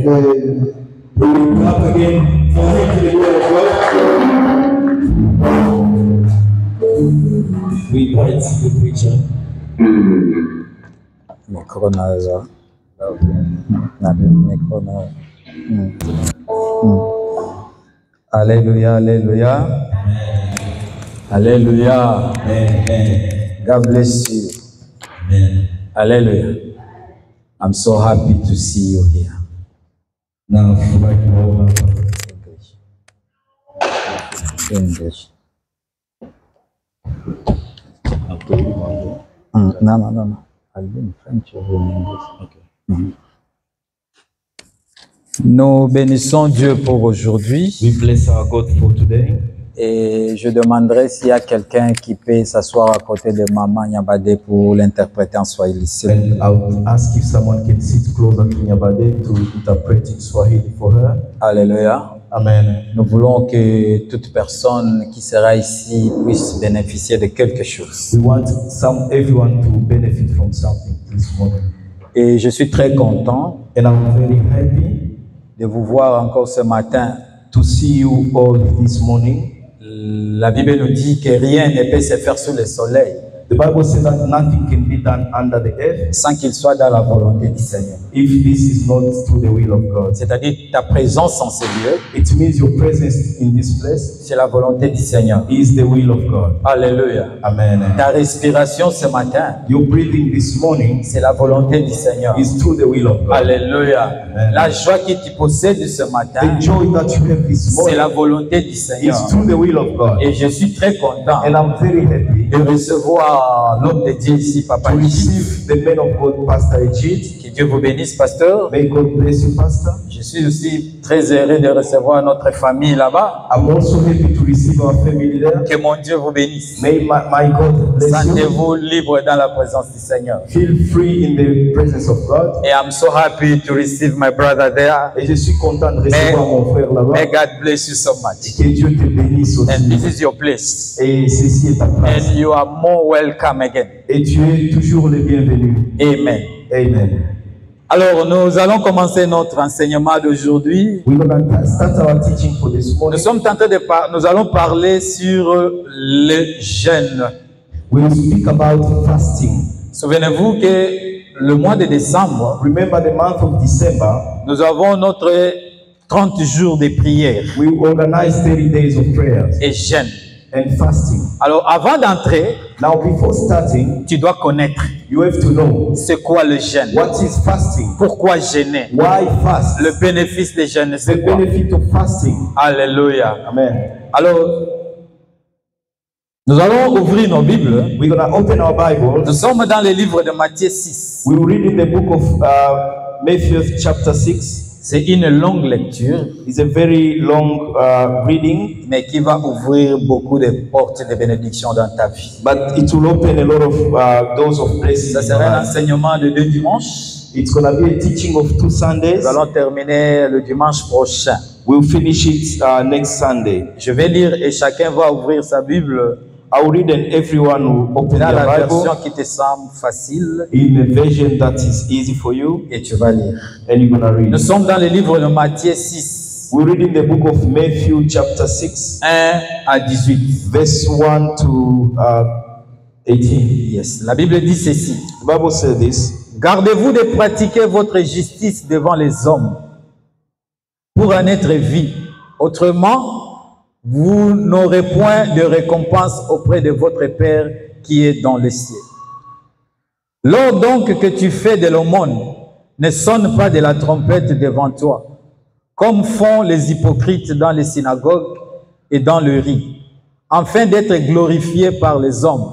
Amen. We will clap again for him to the word of God. We invite the preacher. Alléluia, alléluia. Alléluia. Amen. God bless you. Amen. Hallelujah. I'm so happy to see you here. Now, right over. English. Okay. No. I'll be in French or in English. Okay. Nous bénissons Dieu pour aujourd'hui. We bless our God for today. Et je demanderai s'il y a quelqu'un qui peut s'asseoir à côté de Maman Nyabade pour l'interpréter en Swahili. And I would ask if someone can sit closer to Nyabade to interpret in Swahili for her. Alléluia. Amen. Nous voulons que toute personne qui sera ici puisse bénéficier de quelque chose. We want everyone to benefit from something this morning. Et je suis très content And I'm very happy de vous voir encore ce matin. to see you all this morning. La Bible nous dit que rien ne peut se faire sous le soleil The Bible says that nothing can be done under the earth sans qu'il soit dans la volonté du Seigneur. if this is not through the will of God. C'est-à-dire ta présence en ce lieu, It means your presence in this place c'est la volonté du Seigneur. is the will of God. Alléluia. Amen. Ta respiration ce matin, Your breathing this morning c'est la volonté du Seigneur. is through the will of God. Alléluia. Amen. La joie que tu possèdes ce matin, The joy that you have this c'est la morning volonté du Seigneur. is through the will of God. Et je suis très content And I'm very happy de recevoir l'homme de Dieu ici, Papa to Ejid. receive the man of God, Pastor Ejid. Que Dieu vous bénisse, pasteur. May God bless you, Pastor. Je suis aussi très heureux de recevoir notre famille là-bas. I'm also happy to receive our family there. Que mon Dieu vous bénisse. May my God bless you. Sentez-vous libre dans la présence du Seigneur. Feel free in the presence of God. Et I'm so happy to receive my brother there. Et je suis content de recevoir mon frère là-bas. May God bless you so much. Que Dieu te bénisse aussi. And this is your place. Et ceci est ta place. And you are more welcome again. Et tu es toujours le bienvenu. Amen. Amen. Alors, nous allons commencer notre enseignement d'aujourd'hui. We're going to start our teaching for this morning. Nous allons parler sur le jeûne. We will speak about fasting. Souvenez-vous que le mois de décembre, Remember the month of December, nous avons notre 30 jours de prière we organize 30 days of prayers et jeûne. and fasting. Alors, avant d'entrer, Now, before starting, tu dois connaître you have to know c'est quoi le jeûne. what is fasting, Pourquoi jeûner? why fast, Le bénéfice de jeûne, the c'est quoi? benefit of fasting. Alléluia. Amen. Alors, nous allons ouvrir nos Bibles. We're going to open our Bible. Nous sommes dans le livre de Matthieu 6. We will read in the book of Matthew chapter 6. C'est une longue lecture, It's a very long reading, mais qui va ouvrir beaucoup de portes de bénédiction dans ta vie. but it will open a lot of doors of blessings. Ça in your sera un life. enseignement de 2 dimanches. It's going to be a teaching of 2 Sundays. Nous allons terminer le dimanche prochain. We'll finish it next Sunday. Je vais lire et chacun va ouvrir sa Bible I'll read and everyone will open dans their la version Bible qui te semble facile in a version that is easy for you, et tu vas lire. and you're going to read. Nous sommes dans le livre de Matthieu 6, We read in the book of Matthew chapter 6, 1 à 18. verse 1 to 18. Yes. La Bible dit ceci. The Bible says this: Gardez-vous de pratiquer votre justice devant les hommes pour en être vie. Autrement, vous n'aurez point de récompense auprès de votre Père qui est dans le ciel. Lors donc que tu fais de l'aumône, ne sonne pas de la trompette devant toi, comme font les hypocrites dans les synagogues et dans le riz, afin d'être glorifiés par les hommes.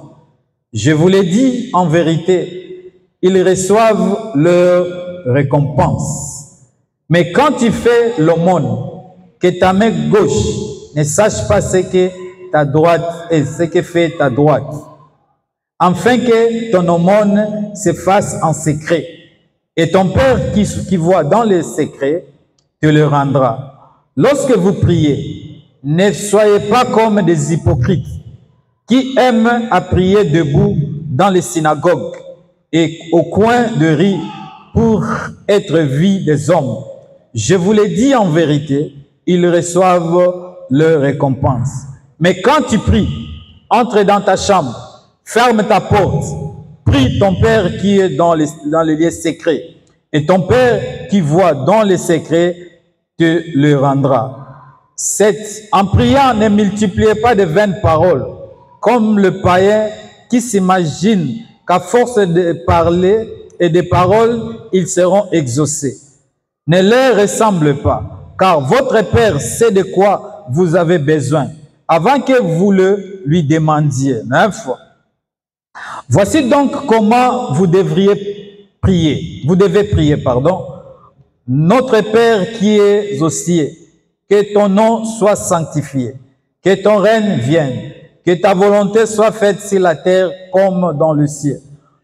Je vous l'ai dit en vérité, ils reçoivent leur récompense. Mais quand tu fais l'aumône, que ta main gauche ne sache pas ce que ta droite et ce que fait ta droite, afin que ton aumône se fasse en secret. Et ton Père qui voit dans le secret te le rendra. Lorsque vous priez, ne soyez pas comme des hypocrites qui aiment à prier debout dans les synagogues et au coin de rue pour être vus des hommes. je vous l'ai dit en vérité, ils reçoivent leur récompense. Mais quand tu pries, entre dans ta chambre, ferme ta porte, prie ton Père qui est dans les lieux secrets, et ton Père qui voit dans les secrets te le rendra. 7. En priant, ne multipliez pas de vaines paroles, comme le païen qui s'imagine qu'à force de parler et de paroles, ils seront exaucés. Ne leur ressemble pas, car votre Père sait de quoi vous avez besoin, avant que vous le lui demandiez. 9. Voici donc comment vous devriez prier. Vous devez prier, pardon. Notre Père qui es aux cieux, que ton nom soit sanctifié, que ton règne vienne, que ta volonté soit faite sur la terre comme dans le ciel.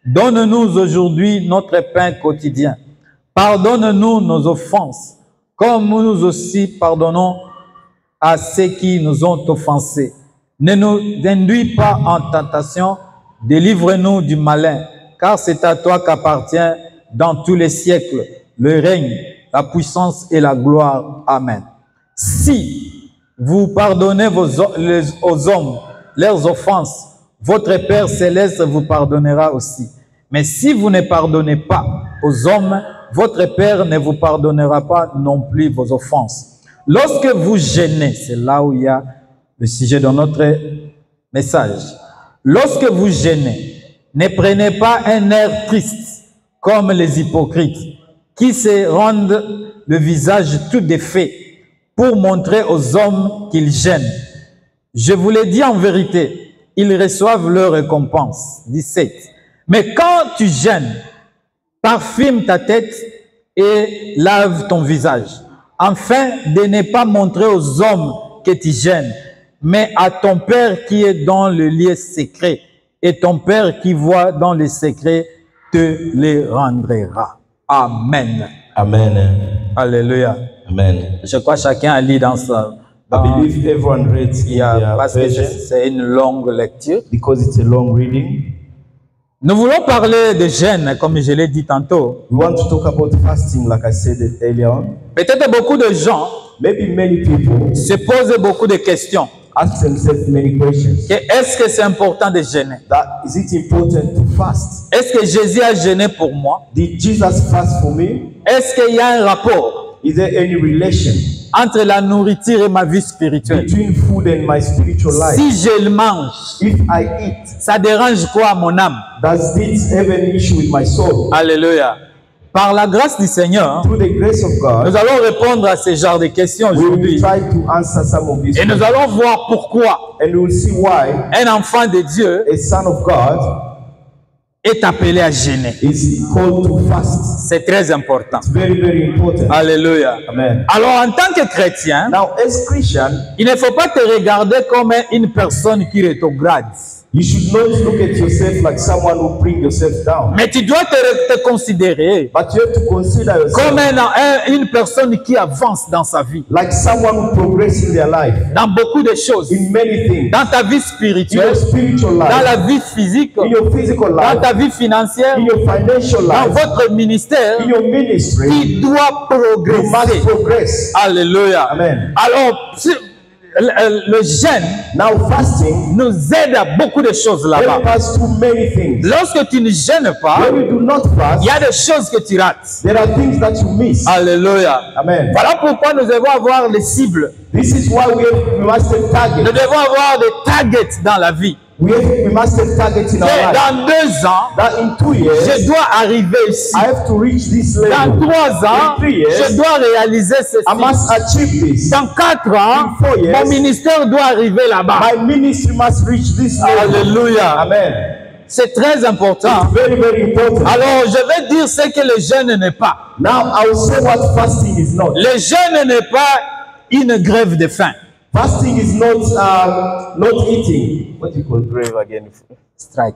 Donne-nous aujourd'hui notre pain quotidien. Pardonne-nous nos offenses, comme nous aussi pardonnons à ceux qui nous ont offensés. Ne nous induis pas en tentation, délivre-nous du malin, car c'est à toi qu'appartient dans tous les siècles le règne, la puissance et la gloire. Amen. Si vous pardonnez aux hommes leurs offenses, votre Père céleste vous pardonnera aussi. Mais si vous ne pardonnez pas aux hommes, votre Père ne vous pardonnera pas non plus vos offenses. Lorsque vous jeûnez, c'est là où il y a le sujet de notre message. Lorsque vous jeûnez, ne prenez pas un air triste comme les hypocrites qui se rendent le visage tout défait pour montrer aux hommes qu'ils jeûnent. Je vous l'ai dit en vérité, ils reçoivent leur récompense. 17. Mais quand tu jeûnes, parfume ta tête et lave ton visage, afin de ne pas montrer aux hommes que tu jeûnes, mais à ton Père qui est dans le lieu secret, et ton Père qui voit dans les secrets te les rendra. Amen. Amen. Alléluia. Amen. Je crois que chacun a lu dans ça. I believe everyone reads in their Parce que version c'est une longue lecture. because it's a long reading. Nous voulons parler de jeûne, comme je l'ai dit tantôt. We want to talk about fasting, like I said it earlier on. Peut-être beaucoup de gens Maybe many people se posent beaucoup de questions. ask themselves many questions. Est-ce que c'est important de jeûner? That is it important to fast? Est-ce que Jésus a jeûné pour moi? Did Jesus fast for me? Est-ce qu'il y a un rapport Is there any relation entre la nourriture et ma vie spirituelle? between food and my spiritual life? Si je le mange, If I eat, ça dérange quoi à mon âme? does this have an issue with my soul? Alléluia. Par la grâce du Seigneur, Through the grace of God, nous allons répondre à ce genre de questions we will aujourd'hui. try to answer some of these Et nous questions. allons voir pourquoi And we will see why un enfant de Dieu a son of God est appelé à jeûner. is called to fast. C'est très important. It's very, very important. Alléluia. Amen. Alors, en tant que chrétien, Now, as Christian, il ne faut pas te regarder comme une personne qui rétrograde. you should not look at yourself like someone who bring yourself down. Mais tu dois te considérer But you have to consider yourself comme une personne qui avance dans sa vie, like someone who progresses in their life, dans beaucoup de choses, in many things, dans ta vie in spirituelle, your spiritual dans life, la vie physique, in your physical dans life, ta vie financière, in your financial dans life, votre ministère, in your ministry. qui doit You must progresser. progress. Alléluia. Amen. Alors, le jeûne Now, fasting nous aide à beaucoup de choses là-bas. helps us to many things. Lorsque tu ne jeûnes pas, When you do not fast, il y a des choses que tu rates. there are things that you miss. Alléluia. Amen. Voilà pourquoi nous devons avoir les cibles. This is why we must have Nous targets. devons avoir des targets dans la vie. We must have targets in our Et life. dans 2 ans, That in 2 je years, dois arriver ici. I have to reach this Dans level. 3 ans, In 3 years, je dois réaliser ceci. I must achieve this. Dans 4 ans, In 4 years, mon ministère doit arriver là-bas. My ministry must reach this level. Alléluia. Amen. C'est très important. Very, very important. Alors, je vais dire ce que le jeûne n'est pas. Now, I will say what fasting is not. Le jeûne n'est pas une grève de faim. Fasting is not eating. What do you call grave again? Strike.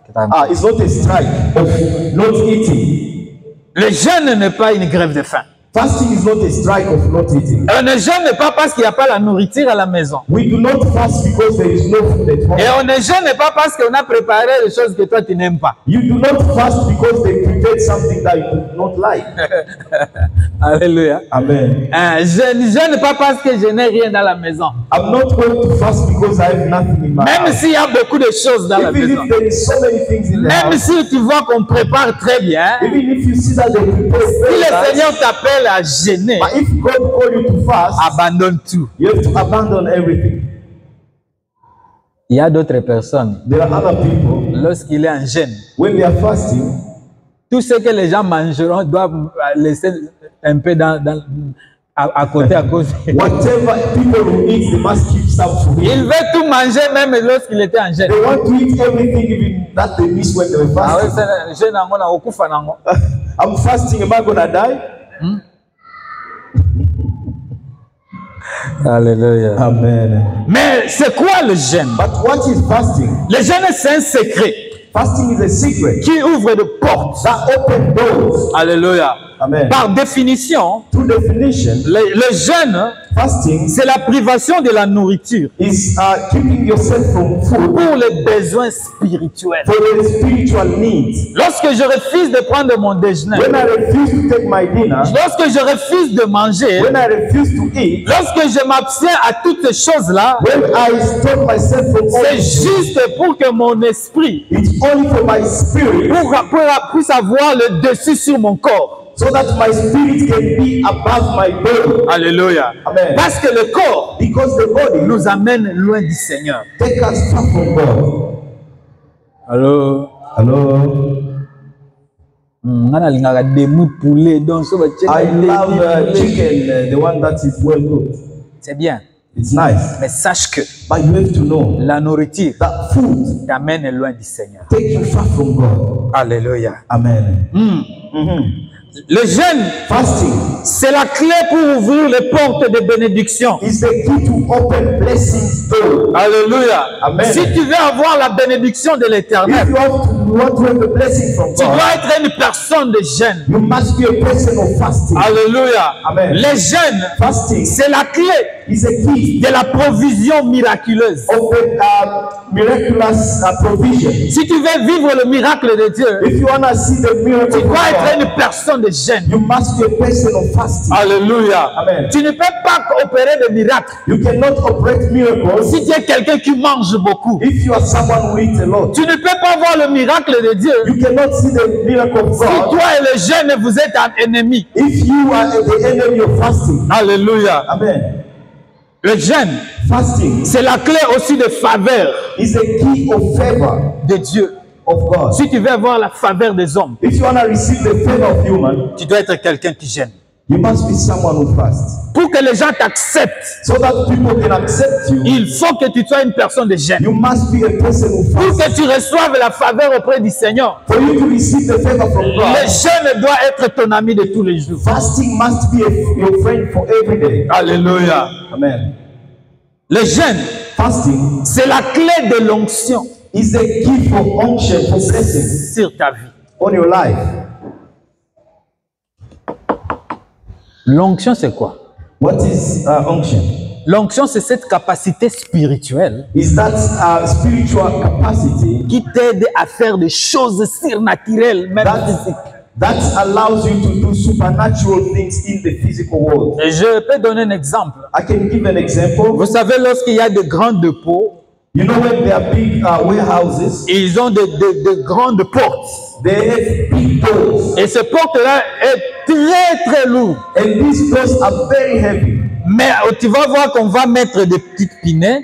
It's not a strike of not eating. Le jeûne n'est pas une grève de faim. Fasting is not a strike of not eating. On ne jeûne pas parce qu'il n'y a pas la nourriture à la maison. We do not fast because there is no food at home. Et on ne jeûne pas parce qu'on a préparé des choses que toi tu n'aimes pas. You do not fast because they prepared something that you do not like. Alléluia. Amen. Je ne jeûne pas parce que je n'ai rien dans la maison. I'm not going to fast because I have nothing in my Même house. s'il y a beaucoup de choses dans la Even maison. if there is so many things in the Même house. si tu vois qu'on prépare très bien. Even if you see that they prepare Si very le nice, Seigneur t'appelle à jeûner, but if God call you to fast, abandonne tout. you have to abandon everything. Il y a d'autres personnes, There are other people, lorsqu'il est en jeûne, when they are fasting, tout ce que les gens mangeront doivent laisser un peu à côté à cause. whatever people will eat, they must keep some for Il him. veut tout manger même lorsqu'il était en jeûne. They want to eat everything, even that they miss when they were Ah oui, fasting. c'est jeûne nango na okufa nango. I'm fasting, am I gonna die? Alléluia. Amen. Mais c'est quoi le jeûne? But what is fasting? Le jeûne c'est un secret Fasting is a secret qui ouvre des portes. that open doors. Alléluia. Amen. Par définition, Through definition, le jeûne, fasting c'est la privation de la nourriture is keeping yourself from food pour les besoins spirituels. for the spiritual needs. Lorsque je refuse de prendre mon déjeuner, When I refuse to take my dinner, lorsque je refuse de manger, when I refuse to eat, lorsque je m'abstiens à toutes ces choses-là, when I stop myself from all c'est these things, juste pour que mon esprit it's only for my spirit puisse avoir le dessus sur mon corps. so that my spirit can be above my body. Alléluia. Amen. Parce que le corps Because the body nous amène loin du Seigneur. take us far from God. Allô? Hello. Ngana lingaka demi poulet donc so I love chicken, the one that is well cooked. c'est bien. It's nice. Mais sache que But you have to know la nourriture that food t'amène loin du Seigneur. take you far from God. Alléluia. Amen. Le jeûne, Fasting c'est la clé pour ouvrir les portes de bénédiction. is the key to open blessings door. Alléluia. Amen. Si tu veux avoir la bénédiction de If l'Éternel, you want to have the blessing from tu God, dois être une personne de jeûne. you must be a person of fasting. Alléluia. Amen. Les jeûnes, Fasting c'est la clé is a key de la provision miraculeuse. of the miraculous provision. Si tu veux vivre le miracle de Dieu, If you want to see the miracle tu of dois être God, une personne de jeûne. you must be a person of fasting. Alléluia. Amen. Tu ne peux pas opérer de miracles You cannot operate miracles si tu es quelqu'un qui mange beaucoup. if you are someone who eats a lot. Tu ne peux pas voir le miracle de Dieu You cannot see the miracle of si God toi et le jeûne vous êtes ennemis. if you are the enemy of fasting. Alléluia. Amen. Le jeûne, Fasting c'est la clé aussi de faveur is a key of favor de Dieu. of God. Si tu veux avoir la faveur des hommes, If you want to receive the favor of human, tu dois être quelqu'un qui jeûne. you must be someone who fasts. Pour que les gens t'acceptent, So that people can accept you, il faut que tu sois une personne de jeûne. you must be a person who Pour fasts. que tu reçoives la faveur auprès du Seigneur, For you to receive the favor from le God, jeûne doit être ton ami de tous les jours. fasting must be your friend for every day. Alléluia. Amen. Le jeûne, Fasting c'est la clé de l'onction is the key for unction, for blessing sur ta vie. on your life. L'onction, c'est quoi? What is unction? L'onction, c'est cette capacité spirituelle Is that spiritual capacity qui t'aide à faire des choses surnaturelles, même physiques. that allows you to do supernatural things in the physical world. Et je peux donner un exemple. I can give an example. Vous savez, lorsqu'il y a de grands dépôts, You know when there are big warehouses, ils ont de grandes portes. they have big doors, Et ces portes-là sont très, très lourdes. and these doors are very heavy. Mais tu vas voir qu'on va mettre des petites pneus,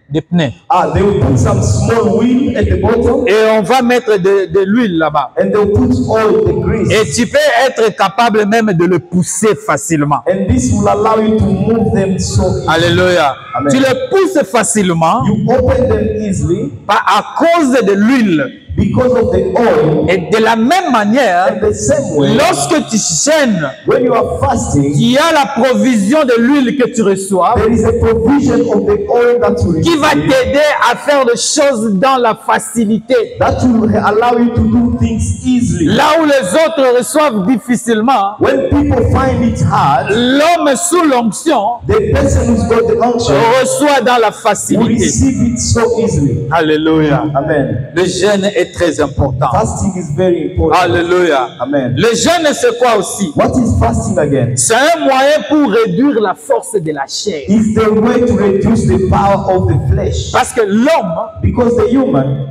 des pneus. They will put some small wheel at the bottom, Et on va mettre de l'huile là-bas. and they'll put all the grease. Et tu peux être capable même de le pousser facilement. And this will allow you to move them so easily. Alléluia. Amen. Tu le pousses facilement You open them easily à cause de l'huile because of the oil. Et de la même manière, And the same way, lorsque tu jeûnes, when you are fasting, il y a la provision de l'huile que tu reçois there is a provision of the oil that you qui va receive t'aider à faire des choses dans la facilité. that will allow you to do things easily. Là où les autres reçoivent difficilement, When people find it hard, l'homme sous l'onction the person who's got the unction reçoit dans la will facilité. receive it so easily. Alléluia. Amen. Le jeûne est très important. Fasting is very important. Alléluia. Amen. Le jeûne, c'est quoi aussi? What is fasting again? C'est un moyen pour réduire la force de la chair. It's the way to reduce the power of the flesh. Parce que l'homme Because the human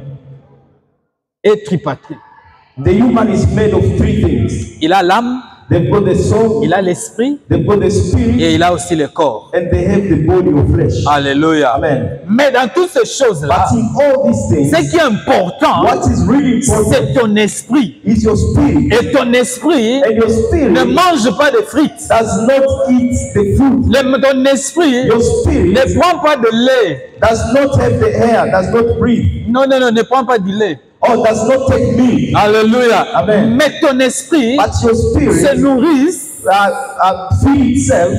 tripartite. The human is made of three things. Il a l'âme, They've got the soul, il a l'esprit they've got the spirit, et il a aussi le corps. and they have the body of flesh. Alléluia. Amen. Mais dans toutes ces choses-là, But in all these ce things, qui est important, what is really important c'est ton esprit. is your spirit. Et ton esprit And your spirit ne mange pas de frites. does not eat the food. Ton esprit Your spirit ne prend pas de lait. does not have the air, does not breathe, Non, non, non, ne prend pas du lait. or does not take milk. Alléluia. Amen. Mais ton esprit But your se spirit nourrit feed itself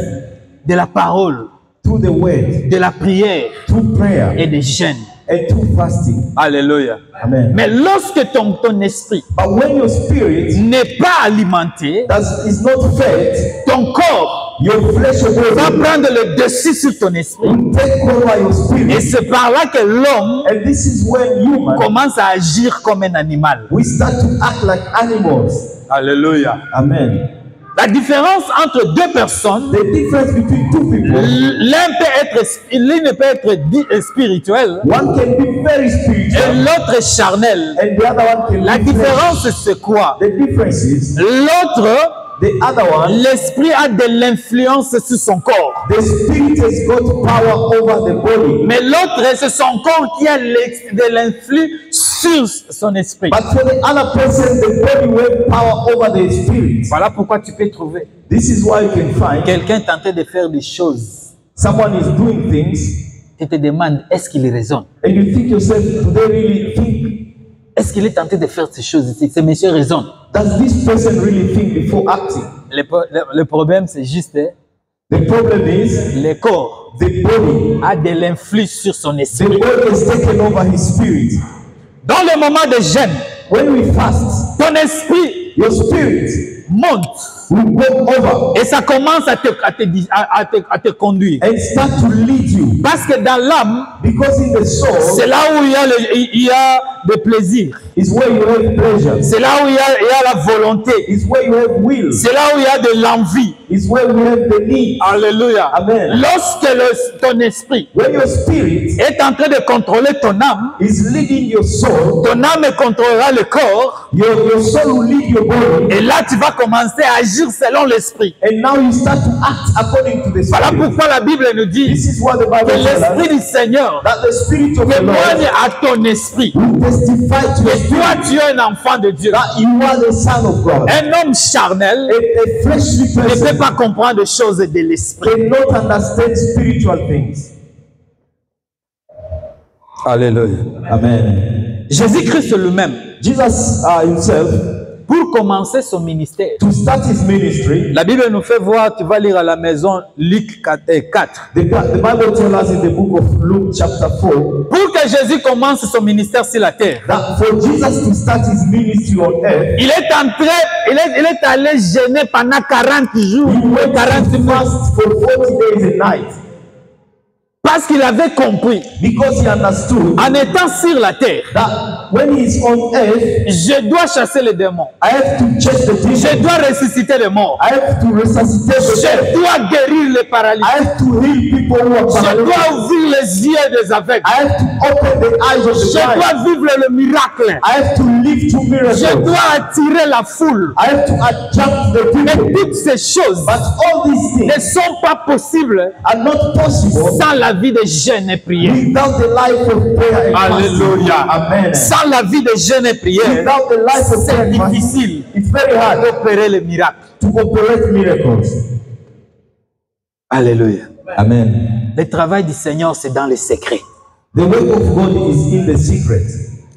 de la parole, through the word, de la prière through prayer, et des jeûnes. and through fasting. Alléluia. Amen. Mais lorsque ton esprit But when your spirit n'est pas alimenté, is not fed, ton corps your flesh will va prendre le dessus sur ton esprit. take over your spirit. Et c'est par là que l'homme And this is when human, commence à agir comme un animal. we start to act like animals. Alléluia. Amen. La différence entre deux personnes, The difference between two people, l'un ne peut être dit spirituel one can be very et spiritual l'autre est charnel. and the other one can La be flesh. différence c'est quoi? The difference is L'autre, the other one, l'esprit a de l'influence sur son corps. the spirit has got power over the body. Mais l'autre, c'est son corps qui a de l'influence sur son esprit. But for the other person, the body will have power over the spirit. Voilà pourquoi tu peux trouver This is why you can find quelqu'un tenté de faire des choses. someone is doing things Tu te demandes, est-ce qu'il raisonne? and you think yourself, do they really think? Est-ce qu'il est tenté de faire ces choses ici? Ce monsieur raisonne. Does this person really think before acting? Le problème, c'est juste The problem is le corps the body. a de l'influence sur son The esprit. body has taken over his spirit. Dans le moment de jeûne, When we fast, ton esprit your spirit monte will go over et ça commence à te conduire. and start to lead you. Parce que dans l'âme, Because in the soul c'est là où il y a de plaisir. is where you have pleasure. C'est là où il y a la volonté. Is where you have will. C'est là où il y a de l'envie. Is where you have the need. Alléluia. Amen. Lorsque ton esprit When your spirit est en train de contrôler ton âme, is leading your soul, ton âme contrôlera le corps. your soul will lead your body. Et là, tu vas commencer à agir selon l'esprit. And now you start to act according to the Voilà spirit. pourquoi la Bible nous dit This is what the que Bible tells l'esprit us. du Seigneur That the spirit of the témoigne Lord à ton esprit will testify to your que toi, spirit tu es un enfant de Dieu. that you are the son of God. Un homme charnel A fleshly ne peut person pas comprendre des choses de l'esprit. cannot understand spiritual things. Alléluia. Amen. Jésus-Christ lui-même, Jesus himself, pour commencer son ministère, to start his ministry, la Bible nous fait voir, tu vas lire à la maison Luc 4. the Bible tells us in the book of Luke chapter 4 Pour que Jésus commence son ministère sur la terre, that for Jesus to start his ministry on earth, il est allé jeûner pendant 40 jours, he went 40 to mois, fast for 40 days and nights parce qu'il avait compris, because he understood en étant sur la terre, that when he is on earth, je dois chasser les démons, I have to chase the je demons. dois ressusciter les morts, I have to resuscitate the je dead. dois guérir les I paralytiques, have to heal people who are je paralytic. dois ouvrir les yeux des aveugles, I have to open the eyes of the je blind. dois vivre le miracle, I have to live through je miracles. dois attirer la foule. I have to attract the Mais people. toutes ces choses But all these ne things sont pas possibles are not possible sans la vie de jeûne et prière. without the life of prayer and fasting. Alléluia. Amen. Sans la vie de jeûne et prière, Without the life of prayer c'est and fasting, difficile it's very hard d'opérer les miracles. to operate miracles. Alléluia. Amen. Le travail du Seigneur, c'est dans les secrets. The work of God is in the secret.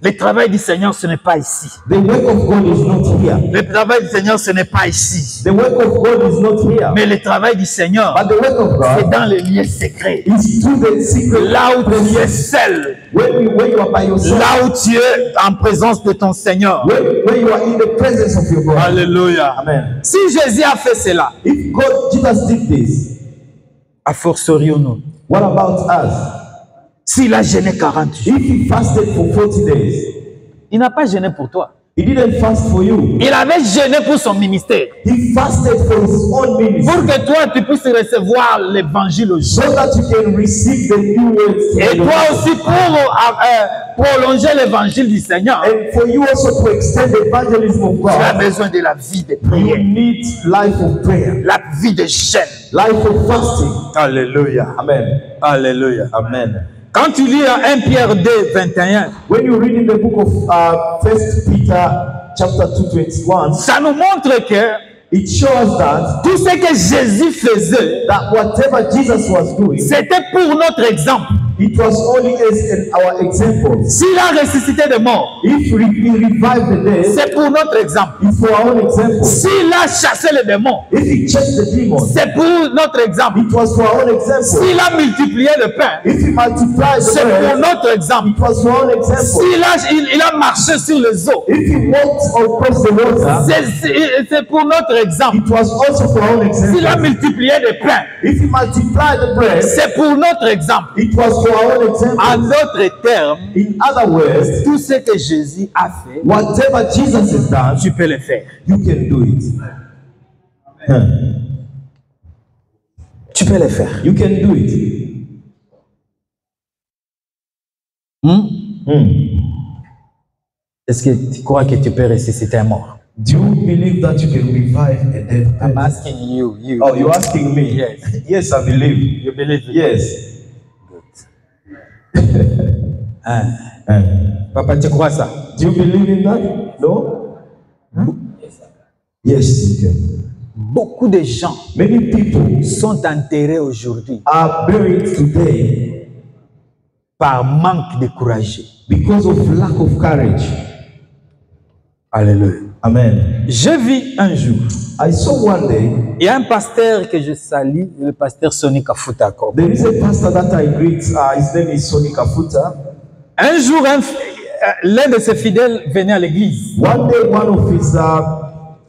Le travail du Seigneur, ce n'est pas ici. The work of God is not here. Le travail du Seigneur, ce n'est pas ici. The work of God is not here. Mais le travail du Seigneur, But the work of c'est God dans les lieux secrets. is through the secret Là où tu es seul. when you are by yourself. Là où tu es en présence de ton Seigneur. When you are in the presence of your God. Alléluia. Amen. Si Jésus a fait cela, If Jesus did this, à fortiori-nous, what about us? s'il a jeûné 40 jours, If he fasted for 40 days, il n'a pas jeûné pour toi. he didn't fast for you. Il avait jeûné pour son ministère. He fasted for his own ministry. Pour que toi, tu puisses recevoir l'évangile au jour. So that you can receive the new words. Et toi aussi, pour prolonger l'évangile du Seigneur, And for you also to extend the evangelism of tu as God, besoin de la vie de you prière, need life of prayer, la vie de jeûne. life of fasting. Alléluia. Amen. Alléluia. Amen. Quand tu lis 1 Pierre 2, 21, When you read in the book of 1 Peter chapter 2:21, ça nous montre que it shows that tout ce que Jésus faisait, whatever Jesus was doing, c'était pour notre exemple. it was only as our example. S'il a ressuscité de mort, If he revived the dead, c'est pour notre exemple. it's for our own example. S'il a chassé les démons, If he chased the demons, c'est pour notre exemple. it was for our own example. S'il a multiplié le pain, If he multiplied the c'est pour bread, notre exemple. it was for our own example. Il a marché sur les eaux, If he walked across the water, c'est pour notre exemple. it was also for our own S'il a example. multiplié le pain, If he multiplied the bread, c'est pour notre exemple. it was for our own example. En d'autres termes, In other words, tout ce que Jésus a fait, whatever Jesus has done, tu peux le faire. you can do it. Tu peux le faire. You can do it. Est-ce que tu crois que tu peux ressusciter un mort? Do you believe that you can revive a dead I'm person? asking you. Oh, you're asking me? Yes. Yes, I believe. You believe it? Yes. Papa, tu crois ça? Do you believe in that? No? Yes, you can. Beaucoup de gens Many people sont enterrés aujourd'hui are buried today par manque de courage. because of lack of courage. Alléluia. Amen. Je vis un jour. I saw one day, Il y a un pasteur que je salue, le pasteur Sonny Kafuta Akobo. there is a pastor that I greet, his name is Sonny Kafuta. Un jour, l'un de ses fidèles venait à l'église. One day, one of his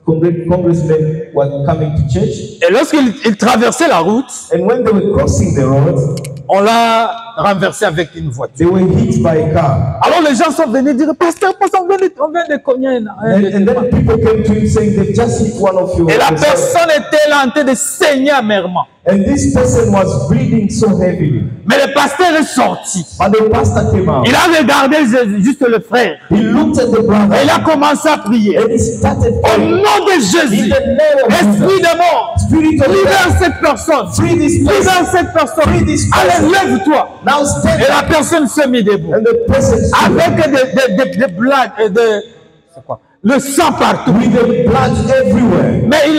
congressmen were coming to church, Et lorsqu'il traversait la route, and when they were crossing the road, on l'a renversé avec une voiture. they were hit by a car. Alors les gens sont venus dire, pasteur, on vient de cogner un And de then tes people came to him saying they just hit one of your. Et la personne était là en train de saigner amèrement. And this person was bleeding so heavily. Mais le pasteur est sorti. But the pastor came out. Il a regardé juste le frère. He looked at the Et brother il a commencé à prier. and he started Au praying. nom de In Jésus, the name of esprit Jesus, de mort, Spirit of libère death, cette personne. free this person. Libère cette personne. Free this person. Allez, lève-toi. Now stand Et la up. personne se mit debout. And the person stood Avec des blagues et c'est quoi? Le sang partout. with the blood everywhere. Mais il